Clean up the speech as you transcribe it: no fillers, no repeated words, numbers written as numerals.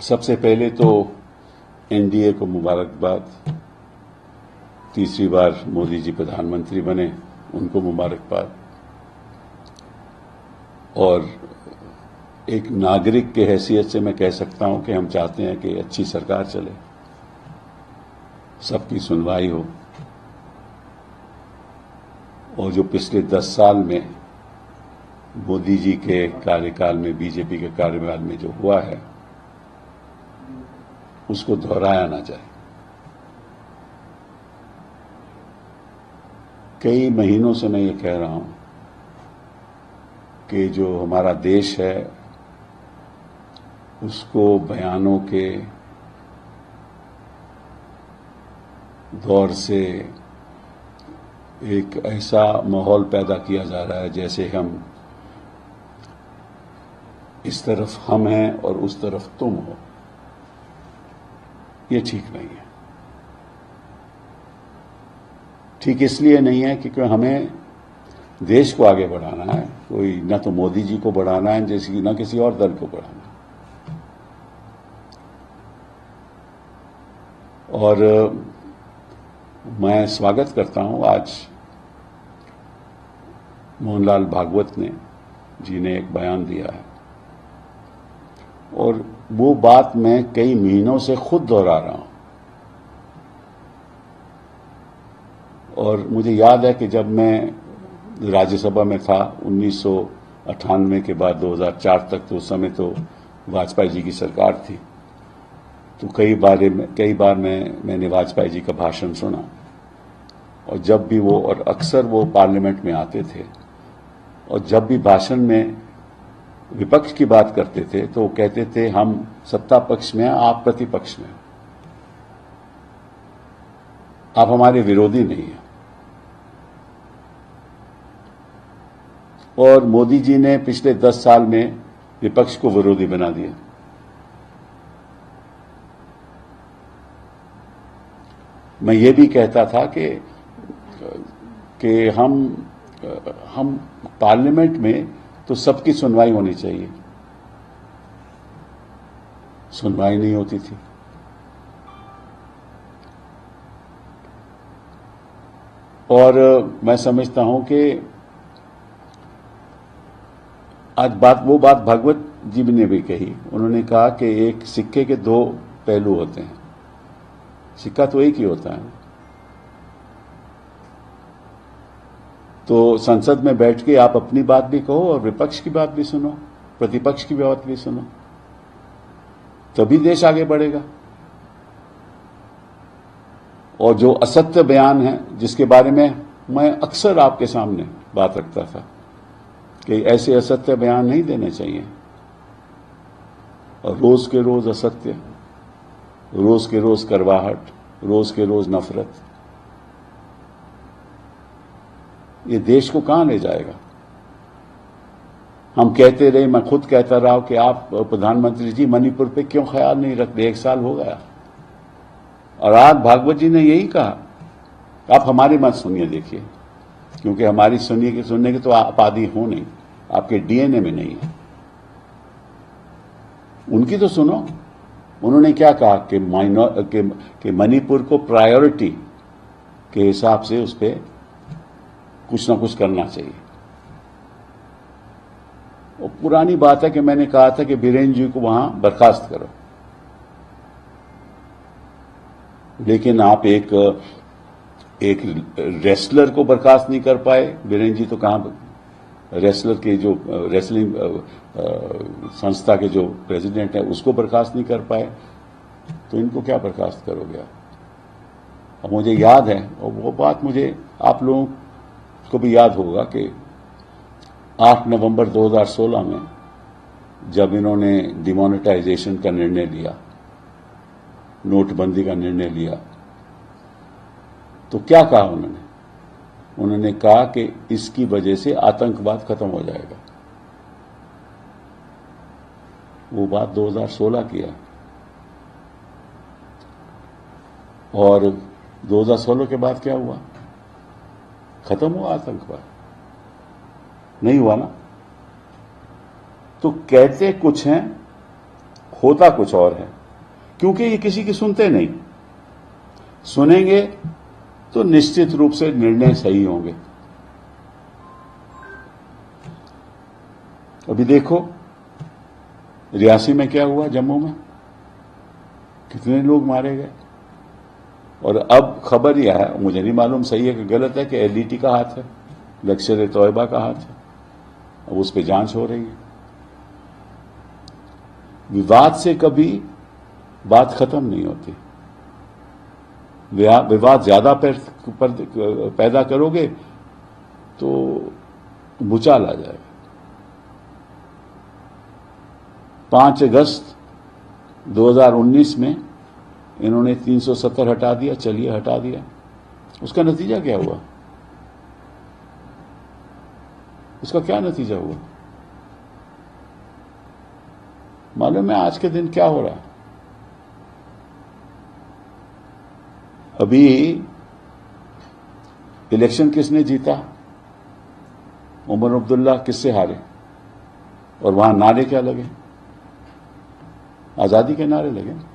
सबसे पहले तो एनडीए को मुबारकबाद। तीसरी बार मोदी जी प्रधानमंत्री बने, उनको मुबारकबाद। और एक नागरिक के हैसियत से मैं कह सकता हूं कि हम चाहते हैं कि अच्छी सरकार चले, सबकी सुनवाई हो, और जो पिछले 10 साल में मोदी जी के कार्यकाल में, बीजेपी के कार्यकाल में जो हुआ है, उसको दोहराया ना जाए। कई महीनों से मैं ये कह रहा हूं कि जो हमारा देश है उसको बयानों के दौर से एक ऐसा माहौल पैदा किया जा रहा है जैसे हम इस तरफ हम हैं और उस तरफ तुम हो। ये ठीक नहीं है। ठीक इसलिए नहीं है क्योंकि हमें देश को आगे बढ़ाना है, कोई न तो मोदी जी को बढ़ाना है जैसे न किसी और दल को बढ़ाना है। और मैं स्वागत करता हूं, आज मोहनलाल भागवत जी ने एक बयान दिया है, और वो बात मैं कई महीनों से खुद दोहरा रहा हूं। और मुझे याद है कि जब मैं राज्यसभा में था 1998 के बाद 2004 तक, तो उस समय तो वाजपेयी जी की सरकार थी, तो कई बार मैंने वाजपेयी जी का भाषण सुना। और जब भी वो, और अक्सर वो पार्लियामेंट में आते थे, और जब भी भाषण में विपक्ष की बात करते थे तो वो कहते थे हम सत्ता पक्ष में हैं, आप प्रतिपक्ष में हैं, आप हमारे विरोधी नहीं हैं। और मोदी जी ने पिछले 10 साल में विपक्ष को विरोधी बना दिया। मैं ये भी कहता था कि हम पार्लियामेंट में तो सबकी सुनवाई होनी चाहिए, सुनवाई नहीं होती थी। और मैं समझता हूं कि आज वो बात भागवत जी ने भी कही। उन्होंने कहा कि एक सिक्के के 2 पहलू होते हैं, सिक्का तो एक ही होता है। तो संसद में बैठ के आप अपनी बात भी कहो और विपक्ष की बात भी सुनो, प्रतिपक्ष की बात भी सुनो, तभी देश आगे बढ़ेगा। और जो असत्य बयान है, जिसके बारे में मैं अक्सर आपके सामने बात रखता था कि ऐसे असत्य बयान नहीं देने चाहिए, और रोज के रोज असत्य, रोज के रोज करवाहट, रोज के रोज नफरत, ये देश को कहां ले जाएगा। हम कहते रहे, मैं खुद कहता रहा कि आप प्रधानमंत्री जी मणिपुर पे क्यों ख्याल नहीं रखते, 1 साल हो गया। और आज भागवत जी ने यही कहा, आप हमारी मत सुनिए, देखिए, क्योंकि हमारी सुनने की तो आप आदि हो नहीं, आपके डीएनए में नहीं है। उनकी तो सुनो। उन्होंने क्या कहा कि मणिपुर को प्रायोरिटी के हिसाब से उस पर कुछ ना कुछ करना चाहिए। और पुरानी बात है कि मैंने कहा था कि बीरेन जी को वहां बर्खास्त करो, लेकिन आप एक रेसलर को बर्खास्त नहीं कर पाए। बीरेन जी तो कहां रेसलर के जो रेसलिंग संस्था के जो प्रेसिडेंट है उसको बर्खास्त नहीं कर पाए, तो इनको क्या बर्खास्त करोगे आप। और मुझे याद है, और वो बात मुझे आप लोगों को भी याद होगा कि 8 नवंबर 2016 में जब इन्होंने डिमोनेटाइजेशन का निर्णय लिया, नोटबंदी का निर्णय लिया, तो क्या कहा उन्होंने कहा कि इसकी वजह से आतंकवाद खत्म हो जाएगा। वो बात 2016 की है, और 2016 के बाद क्या हुआ, खत्म हुआ आतंकवाद, नहीं हुआ ना। तो कहते कुछ हैं, होता कुछ और है, क्योंकि ये किसी की सुनते नहीं। सुनेंगे तो निश्चित रूप से निर्णय सही होंगे। अभी देखो रियासी में क्या हुआ, जम्मू में कितने लोग मारे गए। और अब खबर यह है, मुझे नहीं मालूम सही है कि गलत है, कि एलईटी का हाथ है, लश्कर-ए-तोयबा का हाथ है। अब उस पर जांच हो रही है। विवाद से कभी बात खत्म नहीं होती। विवाद ज्यादा पैदा करोगे तो भूचाल आ जाएगा। 5 अगस्त 2019 में इन्होंने 370 हटा दिया, चलिए हटा दिया। उसका नतीजा क्या हुआ? उसका क्या नतीजा हुआ मालूम है? आज के दिन क्या हो रहा है? अभी इलेक्शन किसने जीता? उमर अब्दुल्ला किससे हारे? और वहां नारे क्या लगे? आजादी के नारे लगे।